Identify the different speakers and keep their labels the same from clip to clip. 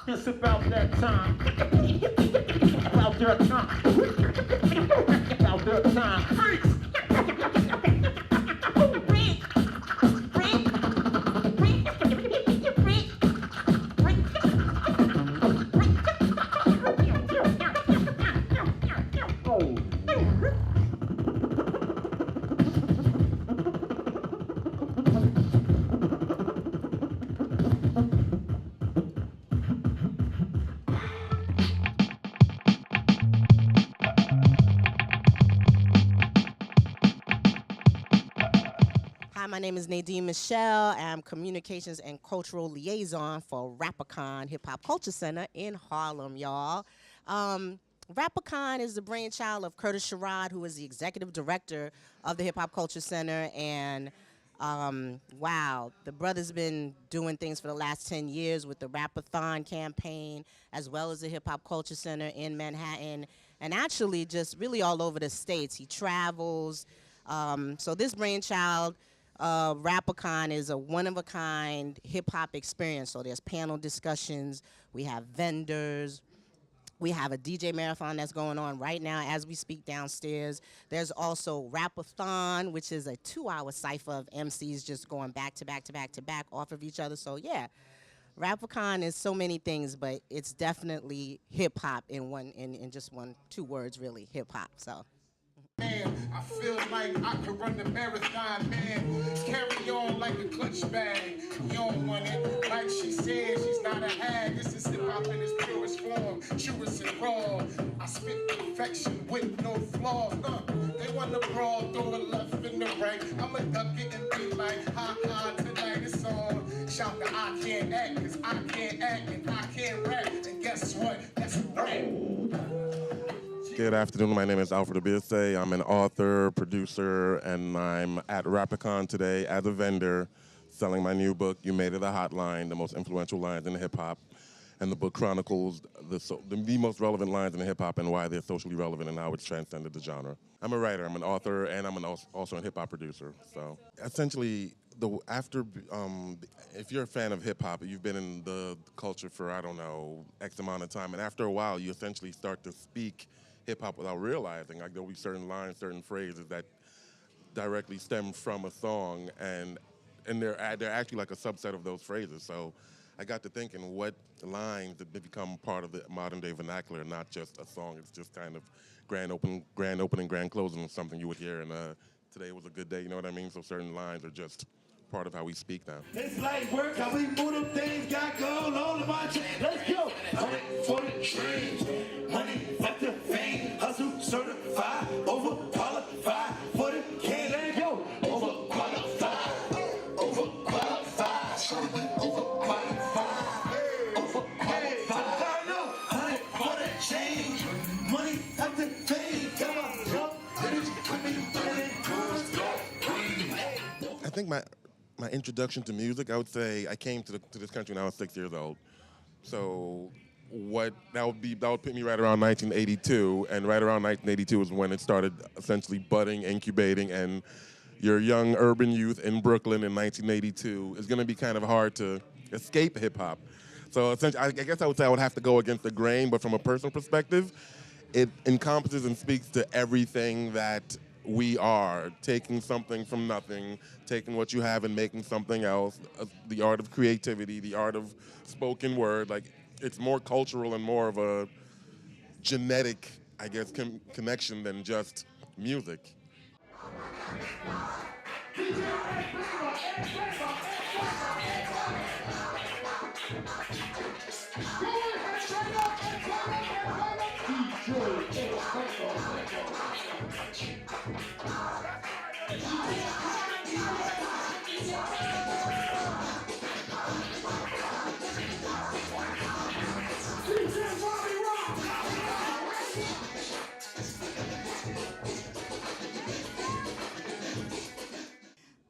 Speaker 1: It's about that time. About that time. About that time. Freaks.
Speaker 2: Hi, my name is Nadine Michelle. I'm Communications and Cultural Liaison for RAPACON Hip Hop Culture Center in Harlem, y'all. RAPACON is the brainchild of Curtis Sherrod, who is the Executive Director of the Hip Hop Culture Center. And wow, the brother's been doing things for the last 10 years with the RAPATHON campaign, as well as the Hip Hop Culture Center in Manhattan, and actually just really all over the states. He travels. So this brainchild, RAPACON, is a one-of-a-kind hip-hop experience. So there's panel discussions, we have vendors, we have a DJ marathon that's going on right now as we speak downstairs. There's also RAPATHON, which is a 2-hour cipher of MCs just going back to back to back to back off of each other. So yeah, RAPACON is so many things, but it's definitely hip-hop in just two words, really, hip-hop. So.
Speaker 3: Man, I feel like I could run the marathon, man. Carry on like a clutch bag. You don't want it. Like she said, she's not a hag. This is hip hop in its purest form, truest and raw. I spit perfection with no flaws. They want to brawl, throw a left in the right. I'ma duck it and be like, ha ha, tonight it's on. Shout the I can't act, cause I can't act and I can't rap. And guess what? That's right.
Speaker 4: Good afternoon, my name is Alfred Abirse. I'm an author, producer, and I'm at RAPACON today as a vendor selling my new book, You Made It a Hotline, the most influential lines in hip-hop. And the book chronicles the most relevant lines in hip-hop and why they're socially relevant and how it's transcended the genre. I'm a writer, I'm an author, and I'm also a hip-hop producer. So essentially, if you're a fan of hip-hop, you've been in the culture for, I don't know, X amount of time, and after a while, you essentially start to speak hip-hop without realizing. Like, there'll be certain lines, certain phrases that directly stem from a song, and they're actually like a subset of those phrases. So I got to thinking, what lines that become part of the modern-day vernacular, not just a song. It's just kind of grand opening, grand closing, something you would hear, and today was a good day, you know what I mean? So certain lines are just part of how we speak now.
Speaker 5: It's like work, how we move them things, got gold on the bunch. Let's go. For the train, money, fuck the fame, hustle, certified, overqualified for the can. Let go. Overqualified, overqualified, overqualified, honey, for the change, money, fuck the fame. Come on, jump,
Speaker 4: I think my introduction to music, I would say I came to this country when I was 6 years old. So that would put me right around 1982, and right around 1982 is when it started essentially budding, incubating, and your young urban youth in Brooklyn in 1982 is going to be kind of hard to escape hip-hop. So essentially, I guess I would say I would have to go against the grain, but from a personal perspective, it encompasses and speaks to everything that we are, taking something from nothing, taking what you have and making something else, the art of creativity, the art of spoken word. Like, it's more cultural and more of a genetic, I guess, connection than just music.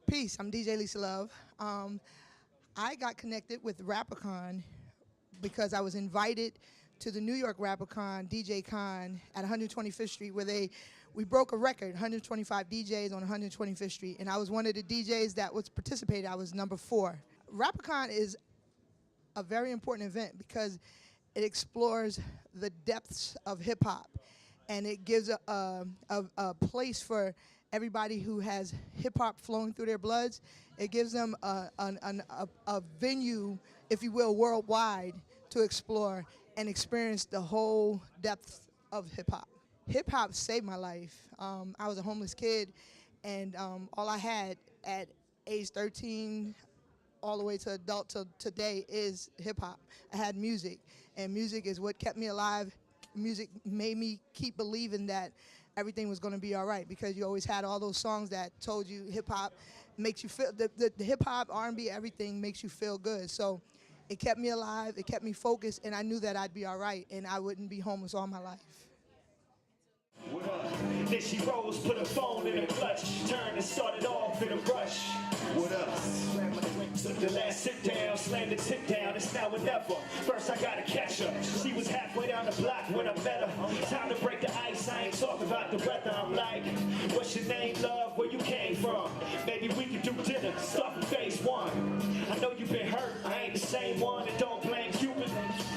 Speaker 6: Peace, I'm DJ Lisa Love. I got connected with RAPACON because I was invited to the New York RAPACON DJ Con at 125th Street, where we broke a record, 125 DJs on 125th Street, and I was one of the DJs that was participated. I was number 4. RAPACON is a very important event because it explores the depths of hip hop, and it gives a place for everybody who has hip hop flowing through their bloods. It gives them a venue, if you will, worldwide to explore and experience the whole depth of hip hop. Hip hop saved my life. I was a homeless kid, and all I had at age 13 all the way to adult till today is hip hop. I had music, and music is what kept me alive. Music made me keep believing that everything was going to be all right, because you always had all those songs that told you hip hop makes you feel, the hip hop, R&B, everything makes you feel good. So it kept me alive, it kept me focused, and I knew that I'd be all right and I wouldn't be homeless all my life.
Speaker 5: What up? Then she rose, put her phone in the clutch, turned and started off in a rush. What up? Took the last sit down, slammed the tip down, it's now or never. First I gotta catch her. She was halfway down the block when I met her. Time to break the ice, I ain't talking about the weather. I'm like, what's your name, love? Where you came from? Maybe we could do dinner, start from phase one. I know you've been hurt, I ain't the same one, and don't blame Cupid.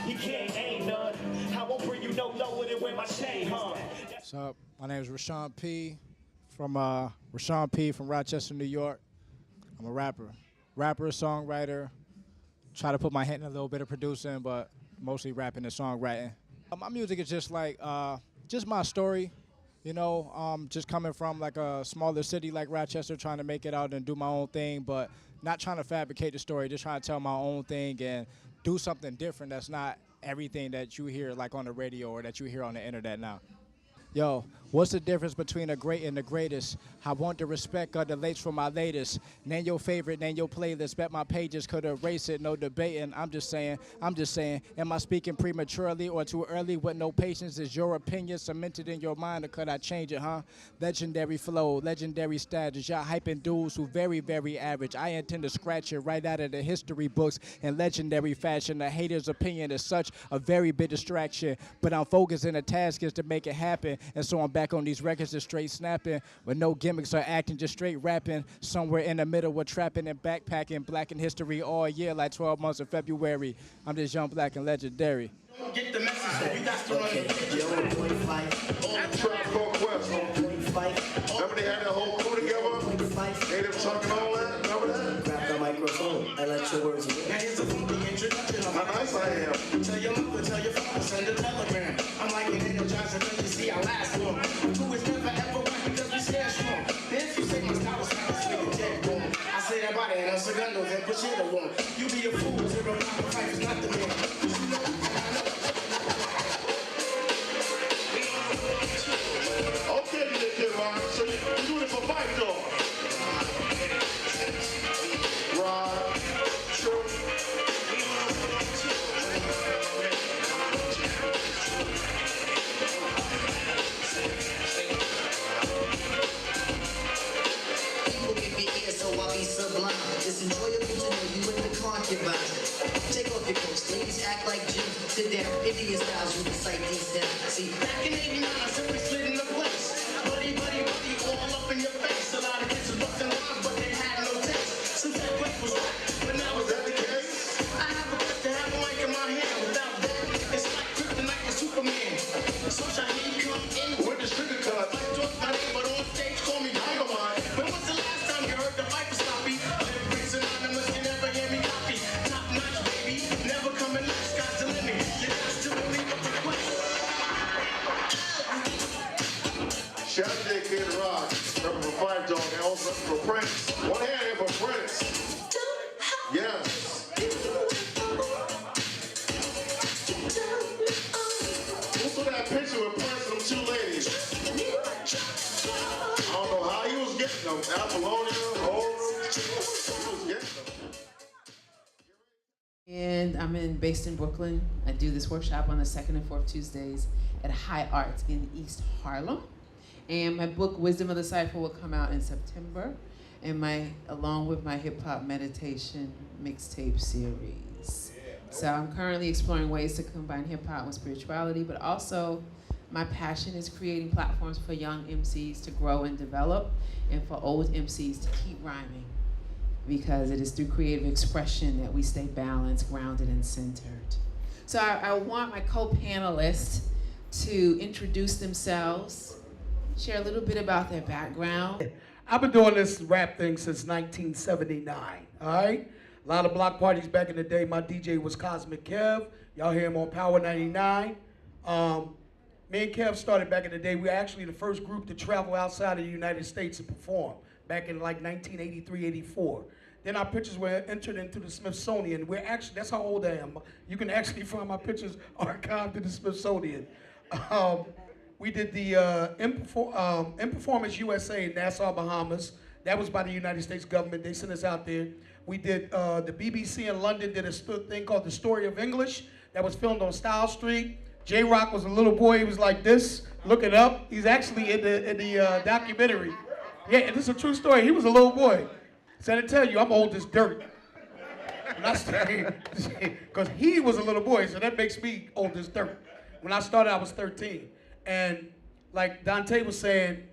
Speaker 5: He can't aim none. I won't bring you no lower than where my chain hung.
Speaker 7: What's up? My name is Rashawn P. from Rochester, New York. I'm a rapper, songwriter. Try to put my hand in a little bit of producing, but mostly rapping and songwriting. My music is just like, just my story, you know, just coming from like a smaller city like Rochester, trying to make it out and do my own thing, but not trying to fabricate the story, just trying to tell my own thing and do something different that's not everything that you hear like on the radio or that you hear on the internet now. Yo, what's the difference between a great and the greatest? I want the respect of the lates for my latest. Name your favorite, name your playlist. Bet my pages could erase it, no debating. I'm just saying. Am I speaking prematurely or too early with no patience? Is your opinion cemented in your mind or could I change it, huh? Legendary flow, legendary status. Y'all hyping dudes who very, very average. I intend to scratch it right out of the history books in legendary fashion. The hater's opinion is such a very big distraction, but I'm focusing the task is to make it happen. And so I'm back on these records just straight snapping with no gimmicks or acting, just straight rapping. Somewhere in the middle with trapping and backpacking, black in history all year like 12 months of February. I'm just young, black, and legendary.
Speaker 5: Get the message that you got to run.
Speaker 3: Remember they had that whole crew together? Native Chunk and all that? Remember that?
Speaker 8: Grab the microphone and let your words in.
Speaker 5: Now here's a funky introduction.
Speaker 3: How nice I am.
Speaker 5: Tell your mother, tell your father, send a telegram. I'm like an Angel Johnson, because you see I last long. Two is never ever right because we stand strong. Then if you say my style is not a nigga dead wrong. I say that body and I'm segundo, then push it along. You be a fool, 095 is not the man. You know, I know.
Speaker 3: Okay, you kid rock. So you're doing it for Fight Dog. Rod, sure.
Speaker 8: People give your ear, so I'll be sublime. It's enjoyable to know you in the concubine. Take off your coats, ladies act like Jim. Sit down, Indian styles, you recite these down. See,
Speaker 5: Back in 89, I simply slid in the place. Buddy, all up in your face. A lot of kids was busting lines, but they had no taste. Since that place was whack, but now is that the case? I have a gift to have a mic in my hand. Without that, it's like kryptonite with Superman. So shall he come in
Speaker 3: With the sugar cut.
Speaker 5: like George my name, but on stage call me Dynamite. When was the last time you heard the mic sloppy? Lyrics anonymous, you never hear me copy. Top notch, baby, never coming last. Sky's the limit. You got to believe what the quest.
Speaker 3: Shout out to Kid Rock. Remember for Fight Dog and also for Prince. One hand here for Prince. Yes. Who took that picture with Prince and them two ladies? I don't know how he was getting them. Apollonia, Laura. He was getting them.
Speaker 9: And I'm based in Brooklyn. I do this workshop on the 2nd and 4th Tuesdays at High Arts in East Harlem. And my book, Wisdom of the Cipher, will come out in September, and along with my hip hop meditation mixtape series. So I'm currently exploring ways to combine hip hop with spirituality, but also my passion is creating platforms for young MCs to grow and develop, and for old MCs to keep rhyming. because it is through creative expression that we stay balanced, grounded, and centered. So I want my co-panelists to introduce themselves, share a little bit about their background.
Speaker 3: I've been doing this rap thing since 1979, all right? A lot of block parties back in the day. My DJ was Cosmic Kev. Y'all hear him on Power 99. Me and Kev started back in the day. We were actually the first group to travel outside of the United States and perform back in like 1983, 84. Then our pictures were entered into the Smithsonian. We're actually, that's how old I am. You can actually find my pictures archived in the Smithsonian. We did the In Performance USA in Nassau, Bahamas. That was by the United States government. They sent us out there. We did, the BBC in London did a thing called The Story of English that was filmed on Style Street. J-Rock was a little boy, he was like this, look it up. He's actually in the documentary. Yeah, this is a true story. He was a little boy. So to tell you, I'm old as dirt. Because he was a little boy, so that makes me old as dirt. When I started, I was 13. And like Dante was saying,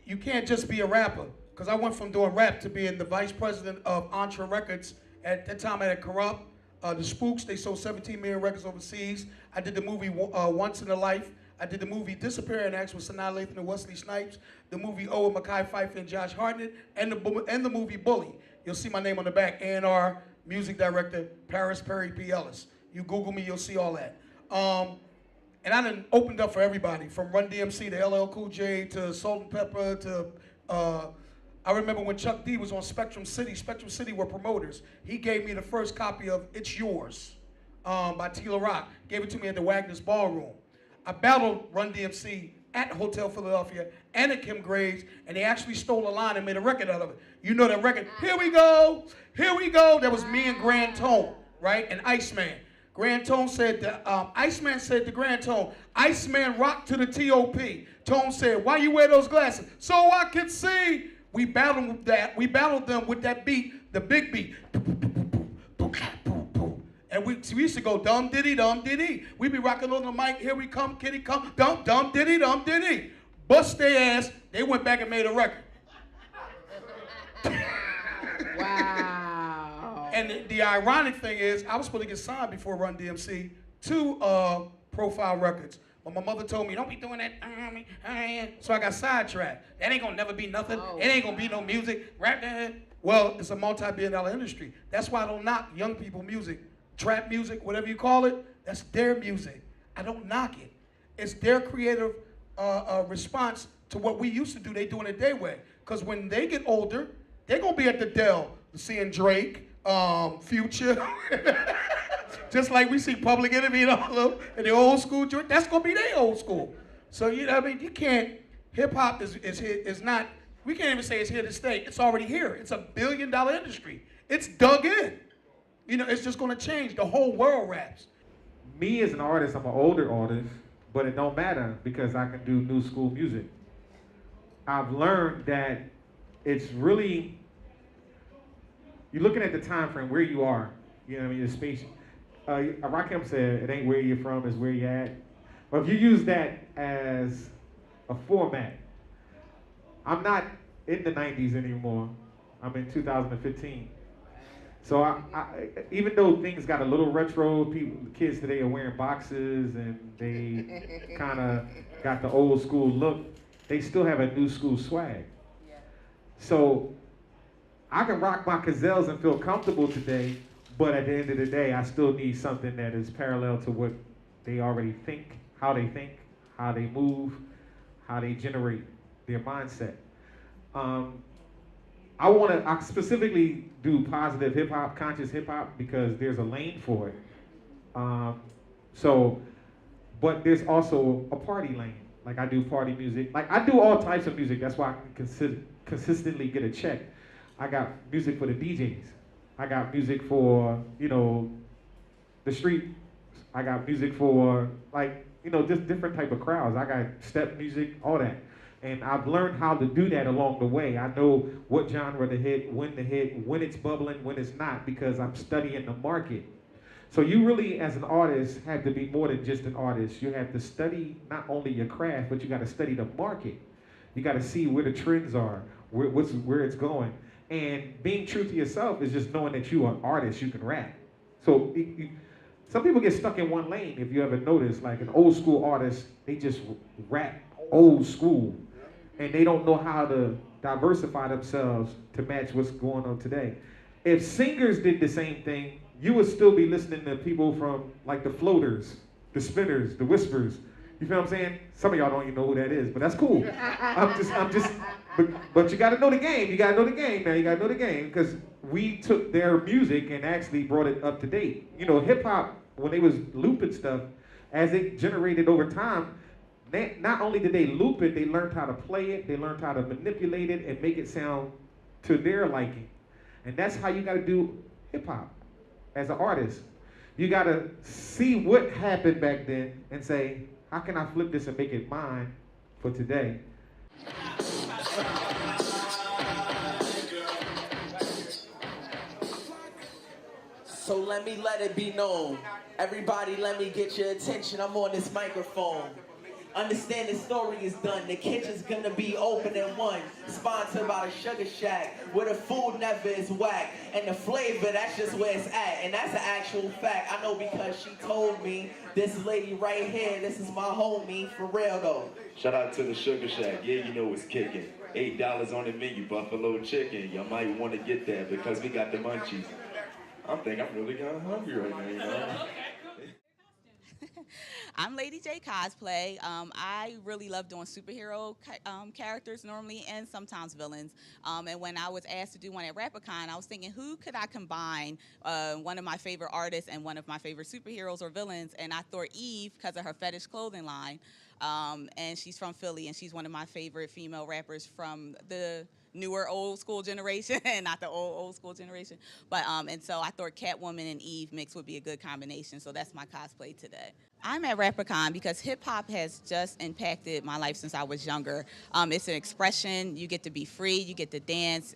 Speaker 3: you can't just be a rapper. Because I went from doing rap to being the vice president of Entre Records. At that time, I had Corrupt. The Spooks, they sold 17 million records overseas. I did the movie Once in a Life. I did the movie Disappearing Acts with Sanaa Lathan and Wesley Snipes, the movie O with Mekhi Phifer and Josh Hartnett, and the movie Bully. You'll see my name on the back, A&R, music director, Paris Perry P. Ellis. You Google me, you'll see all that. And I done opened up for everybody, from Run DMC to LL Cool J to Salt and Pepper to, I remember when Chuck D was on Spectrum City were promoters. He gave me the first copy of It's Yours by Tila Rock, gave it to me at the Wagner's Ballroom. I battled Run DMC at Hotel Philadelphia and at Kim Graves, and they actually stole a line and made a record out of it. You know that record, here we go, that was me and Grand Tone, right, and Iceman. Grand Tone said, Iceman said to Grand Tone, Iceman rocked to the T.O.P. Tone said, why you wear those glasses? So I could see. We battled with that. We battled them with that beat, the big beat. And we used to go dum diddy dum diddy. We be rocking on the mic. Here we come, kitty come, dum dum diddy dum diddy. Bust their ass. They went back and made a record.
Speaker 9: Wow.
Speaker 3: And the ironic thing is, I was supposed to get signed before Run DMC to Profile Records. But my mother told me, don't be doing that. So I got sidetracked. That ain't gonna never be nothing.
Speaker 9: Oh.
Speaker 3: It ain't gonna be no music. Rap that. Well, it's a multi-billion-dollar industry. That's why I don't knock young people music. Trap music, whatever you call it, that's their music. I don't knock it. It's their creative response to what we used to do. They doing it their way. Because when they get older, they're gonna be at the Dell seeing Drake, Future. Just like we see Public Enemy and all of them, and the old school joint, that's gonna be their old school. So you know what I mean? You can't, hip hop is not, we can't even say it's here to stay. It's already here. It's a billion-dollar industry. It's dug in. You know, it's just gonna change. The whole world raps.
Speaker 10: Me as an artist, I'm an older artist, but it don't matter because I can do new school music. I've learned that it's really, you're looking at the time frame where you are. You know what I mean? The space. Rakim said, it ain't where you're from, it's where you're at. But if you use that as a format, I'm not in the 90s anymore. I'm in 2015. So I, even though things got a little retro, kids today are wearing boxes and they kind of got the old school look, they still have a new school swag. Yeah. So I can rock my Gazelles and feel comfortable today, but at the end of the day, I still need something that is parallel to what they already think, how they move, how they generate their mindset. I specifically do positive hip hop, conscious hip hop, because there's a lane for it. But there's also a party lane. Like I do party music. Like I do all types of music. That's why I can consistently get a check. I got music for the DJs. I got music for, you know, the street. I got music for, like, you know, just different type of crowds. I got step music, all that. And I've learned how to do that along the way. I know what genre to hit, when it's bubbling, when it's not, because I'm studying the market. So you really, as an artist, have to be more than just an artist. You have to study not only your craft, but you got to study the market. You got to see where the trends are, where it's going. And being true to yourself is just knowing that you are an artist, you can rap. So some people get stuck in one lane, if you ever notice, like an old school artist, they just rap old school. And they don't know how to diversify themselves to match what's going on today. If singers did the same thing, you would still be listening to people from like the Floaters, the Spinners, the Whispers. You feel what I'm saying? Some of y'all don't even know who that is, but that's cool. But you gotta know the game. You gotta know the game, man. You gotta know the game, because we took their music and actually brought it up to date. You know, hip hop, when they was looping stuff, as it generated over time, not only did they loop it, they learned how to play it, they learned how to manipulate it and make it sound to their liking. And that's how you gotta do hip hop as an artist. You gotta see what happened back then and say, how can I flip this and make it mine for today?
Speaker 11: So let it be known. Everybody, let me get your attention. I'm on this microphone. Understand the story is done. The kitchen's gonna be open at 1. Sponsored by the Sugar Shack, where the food never is whack. And the flavor, that's just where it's at. And that's an actual fact. I know because she told me. This lady right here, this is my homie, for real though.
Speaker 12: Shout out to the Sugar Shack. Yeah, you know it's kicking. $8 on the menu, buffalo chicken. Y'all might want to get that because we got the munchies. I'm really kind of hungry right now, you know?
Speaker 13: I'm Lady J Cosplay. I really love doing superhero characters normally, and sometimes villains. And when I was asked to do one at RAPACON, I was thinking, who could I combine one of my favorite artists and one of my favorite superheroes or villains? And I thought Eve, because of her fetish clothing line. And she's from Philly, and she's one of my favorite female rappers from the newer old school generation, not the old school generation. But and so I thought Catwoman and Eve mix would be a good combination. So that's my cosplay today. I'm at RAPACON because hip hop has just impacted my life since I was younger. It's an expression. You get to be free. You get to dance.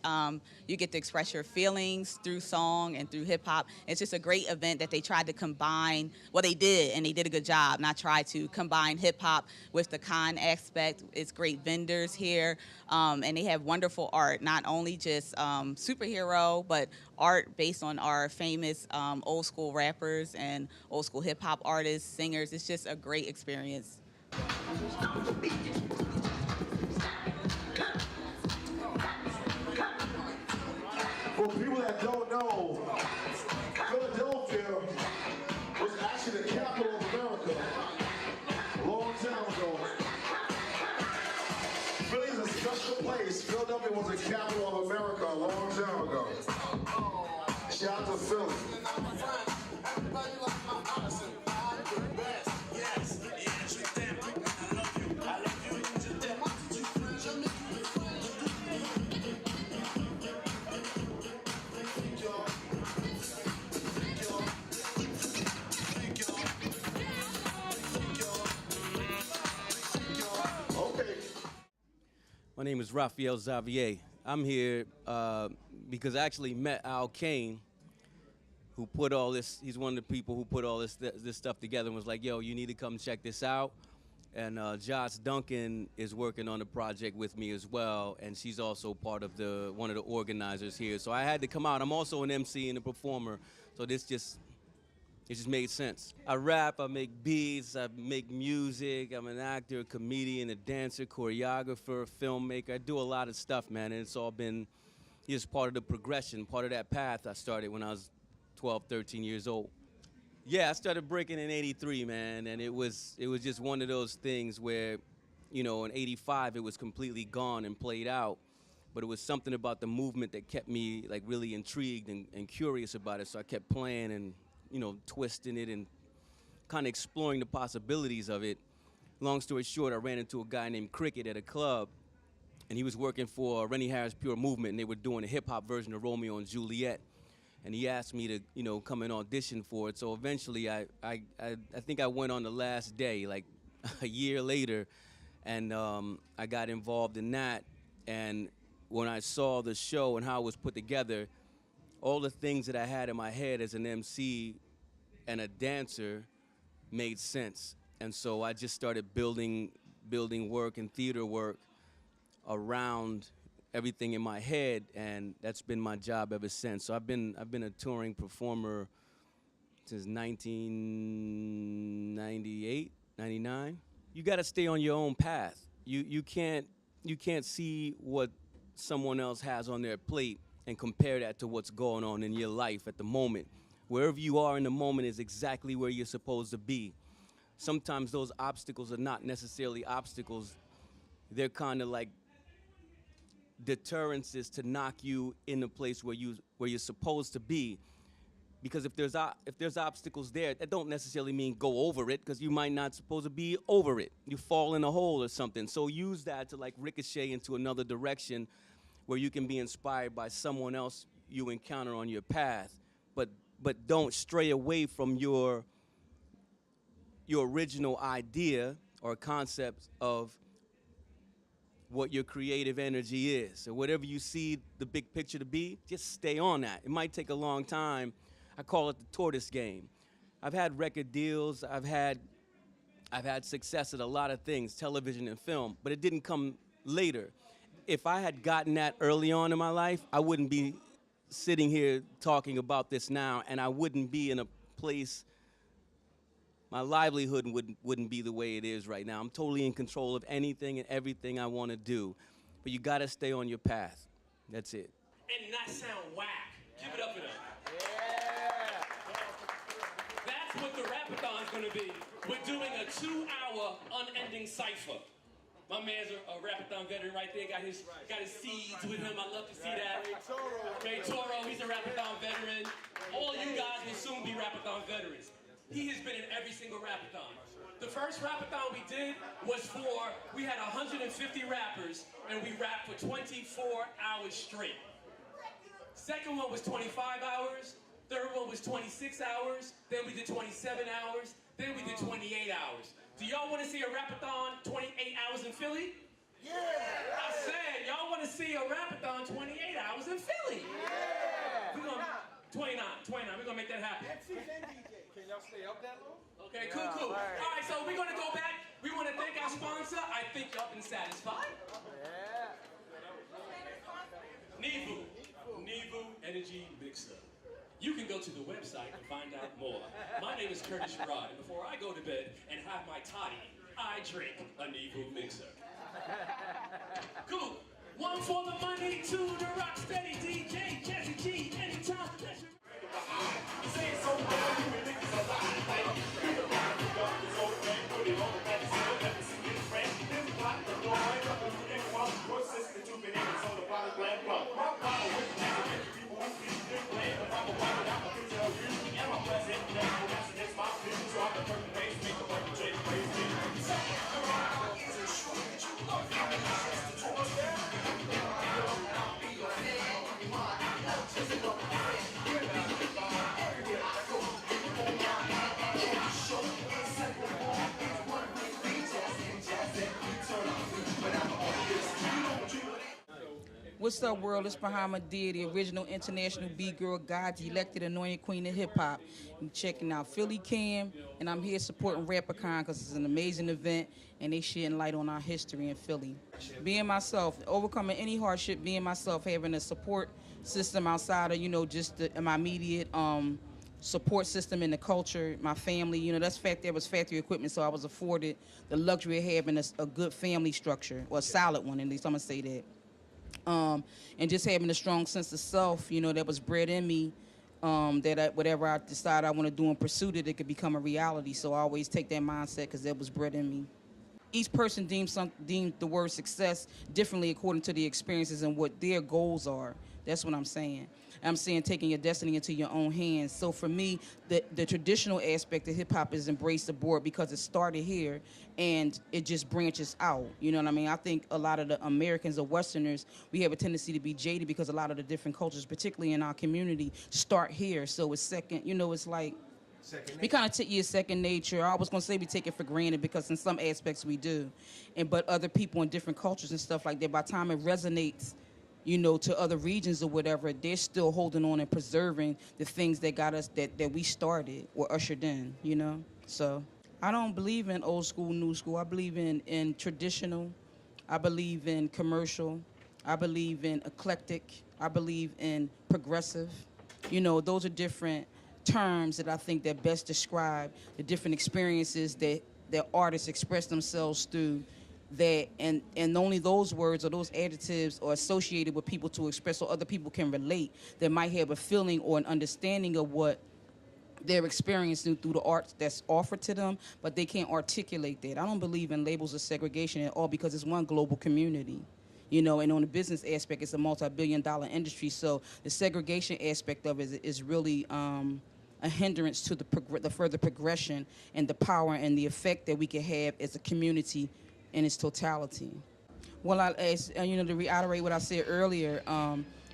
Speaker 13: You get to express your feelings through song and through hip hop. It's just a great event that they tried to combine. Well, they did, and they did a good job. Not try to combine hip hop with the con aspect. It's great vendors here, and they have wonderful art. Not only just superhero, but art based on our famous old school rappers and old school hip hop artists, singers. It's just a great experience.
Speaker 5: For people that don't know, Philadelphia was actually the capital of America a long time ago. Philly is a special place. Philadelphia was the capital of America a long time ago. Shout out to Philly.
Speaker 14: My name is Raphael Xavier. I'm here because I actually met Al Kane, who put all this, he's one of the people who put all this stuff together and was like, yo, you need to come check this out. And Josh Duncan is working on the project with me as well, and she's also part of one of the organizers here. So I had to come out. I'm also an MC and a performer, so it just made sense. I rap, I make beats, I make music, I'm an actor, a comedian, a dancer, choreographer, filmmaker. I do a lot of stuff, man, and it's all been just part of the progression, part of that path I started when I was 12, 13 years old. Yeah, I started breaking in '83, man, and it was just one of those things where, you know, in '85 it was completely gone and played out, but it was something about the movement that kept me like really intrigued and curious about it, so I kept playing and, you know, twisting it and kind of exploring the possibilities of it. Long story short, I ran into a guy named Cricket at a club, and he was working for Rennie Harris Pure Movement, and they were doing a hip-hop version of Romeo and Juliet. And he asked me to, you know, come and audition for it. So eventually, I think I went on the last day, like a year later, and I got involved in that. And when I saw the show and how it was put together, all the things that I had in my head as an MC and a dancer made sense. And so I just started building work and theater work around everything in my head, and that's been my job ever since. So I've been a touring performer since 1998, 99. You got to stay on your own path. You can't see what someone else has on their plate and compare that to what's going on in your life at the moment. Wherever you are in the moment is exactly where you're supposed to be. Sometimes those obstacles are not necessarily obstacles. They're kind of like deterrences to knock you in the place where you're supposed to be. Because if there's obstacles there, that don't necessarily mean go over it, because you might not supposed to be over it. You fall in a hole or something. So use that to like ricochet into another direction where you can be inspired by someone else you encounter on your path. But don't stray away from your original idea or concept of what your creative energy is. So whatever you see the big picture to be, just stay on that. It might take a long time. I call it the tortoise game. I've had record deals, I've had success at a lot of things, television and film, but it didn't come later. If I had gotten that early on in my life, I wouldn't be sitting here talking about this now, and I wouldn't be in a place, my livelihood wouldn't be the way it is right now. I'm totally in control of anything and everything I want to do. But you got to stay on your path. That's it.
Speaker 15: And not sound whack. Give it up for them. That's what the Rapathon's going to be. We're doing a 2-hour unending cipher. My man's a Rapathon veteran right there. Got his seeds with him. I love to see that. Ray Toro, he's a Rapathon veteran. All you guys will soon be Rapathon veterans. He has been in every single Rapathon. The first Rapathon we did was we had 150 rappers, and we rapped for 24 hours straight. Second one was 25 hours. Third one was 26 hours. Then we did 27 hours. Then we did 28 hours. Do y'all want to see a Rapathon 28 hours in Philly? Yeah! I said, y'all want to see a Rapathon 28 hours in Philly? Yeah! We're going to 29. We're going to make that happen.
Speaker 16: Can y'all stay up that long?
Speaker 15: Okay, cool. All right, so we're going to go back. We want to thank our sponsor. I think y'all been satisfied.
Speaker 16: Yeah.
Speaker 15: Nevu Energy Mixer. You can go to the website and find out more. My name is Curtis Sherrod, and before I go to bed and have my toddy, I drink a Nevu Mixer. Cool. One for the money, two the rock steady DJ, Jesse G, anytime. Say it so well, you really is a lie. Like, you got this old thing, put it on the back, so never see this friend. This block, the door, I got the next one, your sister, 2 minutes on the bottom glam pump. My power with the people who be this plan, if I'm a wild, I'm a good tell you. And my present, now, that's my business, so I'm the perfect base, make the perfect trade, praise me.
Speaker 17: What's up, world? It's Bahama Dear, the original international B-girl, God's elected anointed queen of hip-hop. I'm checking out Philly Cam, and I'm here supporting RAPACON because it's an amazing event, and they shedding light on our history in Philly. Being myself, overcoming any hardship, being myself, having a support system outside of, just my immediate support system in the culture, my family, that was factory equipment, so I was afforded the luxury of having a good family structure, or a solid one, at least I'm gonna say that. And just having a strong sense of self, that was bred in me, whatever I decide I want to do and pursue it could become a reality. So I always take that mindset because that was bred in me. Each person deemed the word success differently according to the experiences and what their goals are. That's what I'm saying. I'm saying taking your destiny into your own hands. So for me, the traditional aspect of hip-hop is embraced aboard because it started here and it just branches out. You know what I mean? I think a lot of the Americans or Westerners, we have a tendency to be jaded because a lot of the different cultures, particularly in our community, start here. So it's second, it's like, we kind of take second nature. I was going to say we take it for granted because in some aspects we do. But other people in different cultures and stuff like that, by the time it resonates, to other regions or whatever, they're still holding on and preserving the things that got us, that we started or ushered in, So I don't believe in old school, new school. I believe in traditional. I believe in commercial. I believe in eclectic. I believe in progressive. You know, those are different terms that I think that best describe the different experiences that artists express themselves through, that and only those words or those adjectives are associated with people to express so other people can relate, that might have a feeling or an understanding of what they're experiencing through the art that's offered to them, but they can't articulate that. I don't believe in labels of segregation at all, because it's one global community. You know, and on the business aspect, it's a multi-billion-dollar industry, so the segregation aspect of it is really a hindrance to the further progression and the power and the effect that we can have as a community in its totality. Well, to reiterate what I said earlier,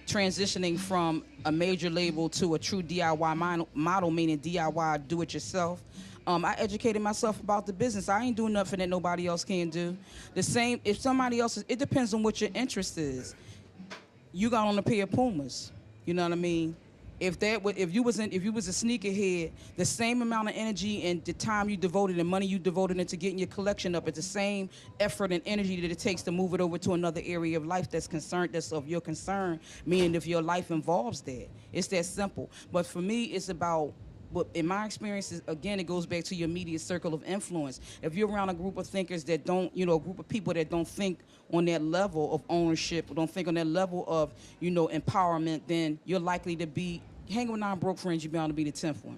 Speaker 17: transitioning from a major label to a true DIY model, meaning DIY, do-it-yourself, I educated myself about the business. I ain't doing nothing that nobody else can do. The same, if somebody else, it depends on what your interest is. You got on a pair of Pumas, you know what I mean? If you was a sneakerhead, the same amount of energy and the time you devoted and money you devoted into getting your collection up, it's the same effort and energy that it takes to move it over to another area of life that's of your concern, meaning if your life involves that. It's that simple. But for me, it's about, in my experience, again, it goes back to your immediate circle of influence. If you're around a group of thinkers that don't, a group of people that don't think on that level of ownership, or don't think on that level of, empowerment, then you're likely to be hanging with 9 broke friends, you're bound to be the 10th one.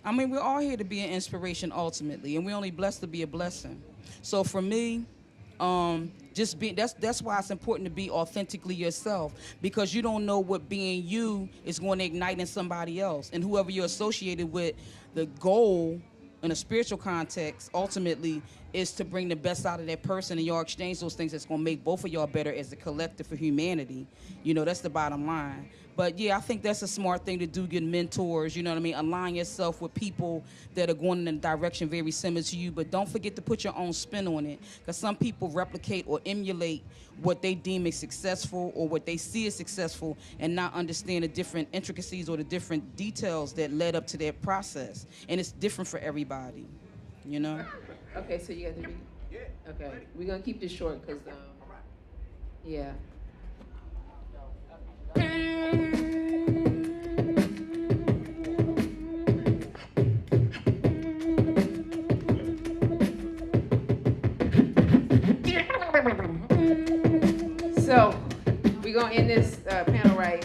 Speaker 17: I mean, we're all here to be an inspiration ultimately, and we're only blessed to be a blessing. So for me, that's why it's important to be authentically yourself, because you don't know what being you is going to ignite in somebody else. And whoever you're associated with, the goal in a spiritual context ultimately is to bring the best out of that person, and y'all exchange those things that's going to make both of y'all better as a collective for humanity. That's the bottom line. But yeah, I think that's a smart thing to do, get mentors, you know what I mean? Align yourself with people that are going in a direction very similar to you, but don't forget to put your own spin on it, because some people replicate or emulate what they deem as successful or what they see as successful, and not understand the different intricacies or the different details that led up to that process. And it's different for everybody,
Speaker 9: Okay, so you got to be, okay, we're going to keep this short because, yeah. So, we're going to end this panel right.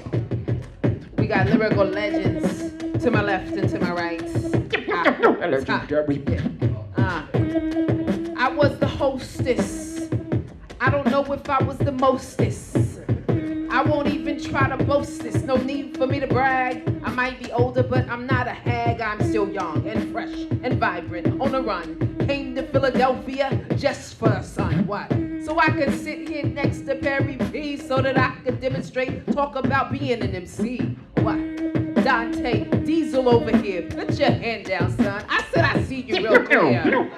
Speaker 9: We got lyrical legends to my left and to my right. I was the hostess. I don't know if I was the mostest. I won't even try to boast this. No need for me to brag. I might be older, but I'm not a hag. I'm still young and fresh and vibrant, on the run. Came to Philadelphia just for the sun. What? So I could sit here next to Perry P, so that I could demonstrate, talk about being an MC. What? Dante Diesel over here. Put your hand down, son. I said I see you real clear.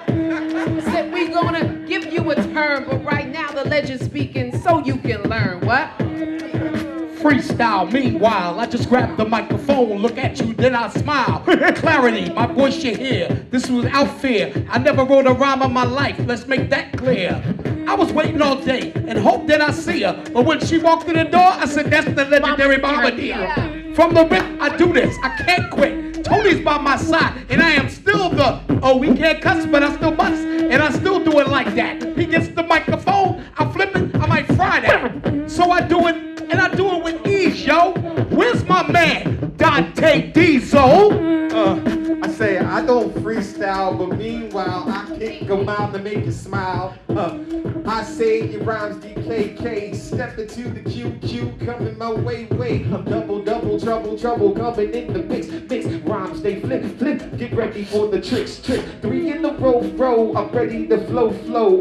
Speaker 9: Said we gonna give you a turn, but right now the legend's speaking so you can learn. What?
Speaker 18: Freestyle, meanwhile, I just grab the microphone, look at you, then I smile. Clarity, my voice you hear. This was out fear. I never wrote a rhyme in my life, let's make that clear. I was waiting all day and hoped that I see her. But when she walked in the door, I said, that's the legendary Mama Dear. From the rip, I do this, I can't quit. Tony's by my side, and I am still we can't cuss, but I still must. And I still do it like that. He gets the microphone, I flip it, I might fry that. So I do it, and I do it with ease, yo. Where's my man, Dante Diesel?
Speaker 19: I say I don't freestyle, but meanwhile I kick a mile to make you smile. I say your rhymes DKK, step into the QQ, coming my way. I'm double trouble, coming in the mix. Rhymes they flip, get ready for the tricks. 3 in a row, I'm ready to flow.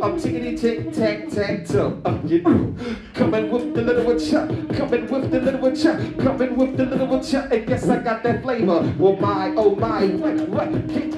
Speaker 19: I'm tickety tick tack toe. Coming with the little chuck, I guess I got that flavor. Oh my, what? Can't